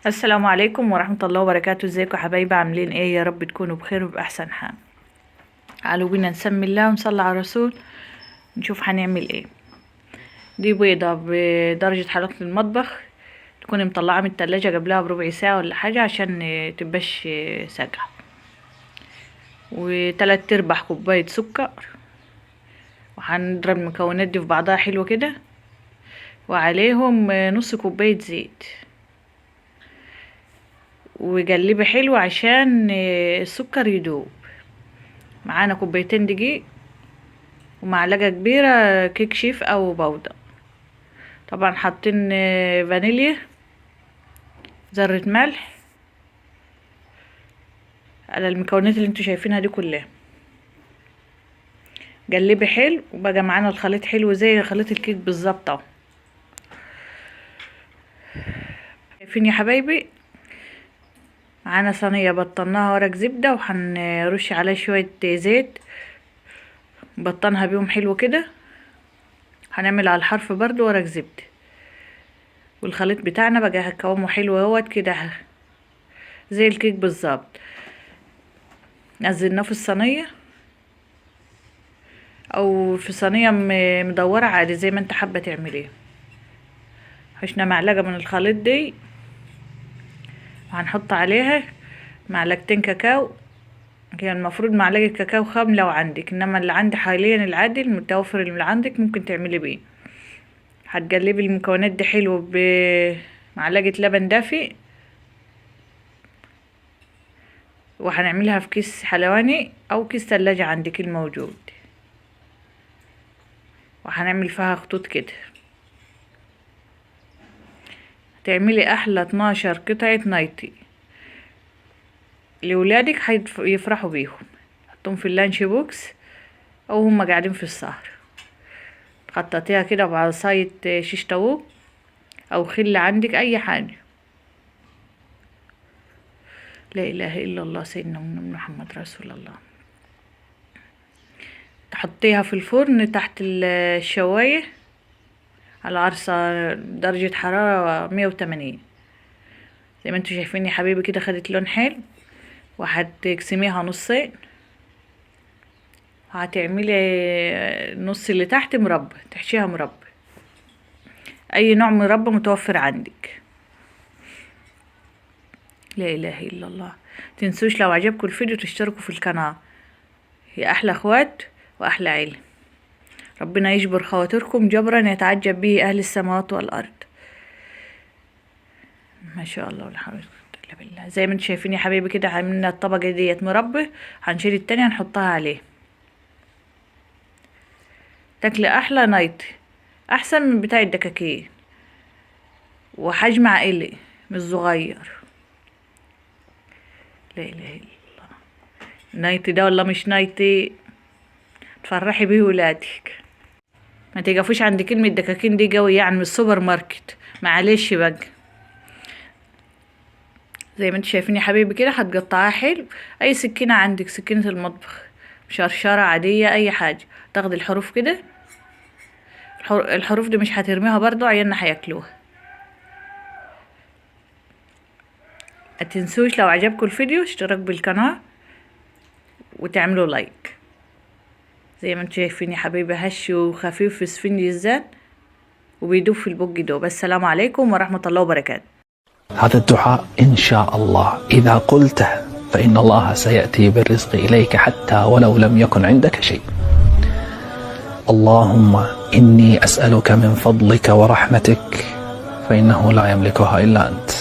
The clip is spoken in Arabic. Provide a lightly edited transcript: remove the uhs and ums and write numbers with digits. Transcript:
السلام عليكم ورحمة الله وبركاته. ازيكم يا حبايبي؟ عاملين ايه؟ يا رب تكونوا بخير وبأحسن حال. تعالوا بينا نسمي الله ونصلي على الرسول نشوف هنعمل ايه. دي بيضة بدرجة حرارة المطبخ، تكوني مطلعة من التلاجة قبلها بربع ساعة ولا حاجة عشان تبقاش ساقعة، وتلات ارباع كوباية سكر، وهنضرب المكونات دي في بعضها حلو كده، وعليهم نص كوباية زيت، وقلبي حلو عشان السكر يدوب. معانا كوبايتين دقيق، ومعلقة كبيرة كيك شيف او بودرة. طبعا حاطين فانيليا، ذرة ملح، على المكونات اللي انتوا شايفينها دي كلها. قلبي حلو وبقى معانا الخليط حلو زي خليط الكيك بالظبط اهو. شايفين يا حبايبي؟ معانا صينية بطناها ورق زبدة، وهنرش عليها شوية زيت بطنها بيهم حلو كده. هنعمل على الحرف برضو ورق زبدة، والخليط بتاعنا بقى هكومه حلو اهوت كده زي الكيك بالظبط. نزلناه في الصينية او في صينية مدورة عادي زي ما انت حابة تعمليه. حشنا معلقة من الخليط دي، وهنحط عليها معلقتين كاكاو. هي المفروض معلقة كاكاو خام لو عندك، انما اللي عندي حاليا العادي المتوفر اللي عندك ممكن تعملي بيه. هتقلبي المكونات دي حلو بمعلقة لبن دافي، وهنعملها في كيس حلواني او كيس تلاجة عندك الموجود، وهنعمل فيها خطوط كده. تعملي احلى 12 قطعة نايتي لولادك هيفرحوا بيهم. حطهم في اللانش بوكس او هم قاعدين في السهر. خططيها كده بعصاية شيش طاووق او خل عندك اي حاجة. لا اله الا الله سيدنا محمد رسول الله. تحطيها في الفرن تحت الشواية على عرصة درجة حرارة 180 زي ما انتوا شايفين يا حبيبي كده. خدت لون حلو، وهتقسميها نصين، وهتعملي النص اللي تحت مربى، تحشيها مربى، اي نوع مربى متوفر عندك. لا اله الا الله. تنسوش لو عجبكم الفيديو تشتركوا في القناة، هي احلى اخوات واحلى عيلة. ربنا يجبر خواطركم جبرا يتعجب به اهل السماوات والارض. ما شاء الله ولا حول ولا قوة الا بالله. زي ما انتم شايفين يا حبيبي كده عملنا الطبقة ديت مربى، هنشيل التانية هنحطها عليه. تاكلي احلى نايت، احسن من بتاع الدكاكين، وحجم عائلي مش صغير. لا اله الا الله. نايتي ده ولا مش نايتي تفرحي بيه ولادك. ما تقفوش عند كلمة دكاكين دي قوي، يعني من السوبر ماركت، معلش بقى. زي ما انتوا شايفين يا حبيبي كده هتقطعها حلو. اي سكينة عندك، سكينة المطبخ، شرشرة عادية، اي حاجة. تاخدي الحروف كده، الحروف دي مش هترميها برضو، عيالنا هياكلوها. متنسوش لو عجبكم الفيديو اشتراك بالقناة وتعملوا لايك. زي ما انتوا شايفين يا حبيبي هش وخفيف في سفنج الزيت، وبيدوب في البوق دوب. السلام عليكم ورحمة الله وبركاته. هذا الدعاء إن شاء الله إذا قلته فإن الله سيأتي بالرزق إليك حتى ولو لم يكن عندك شيء. اللهم إني أسألك من فضلك ورحمتك فإنه لا يملكها إلا أنت.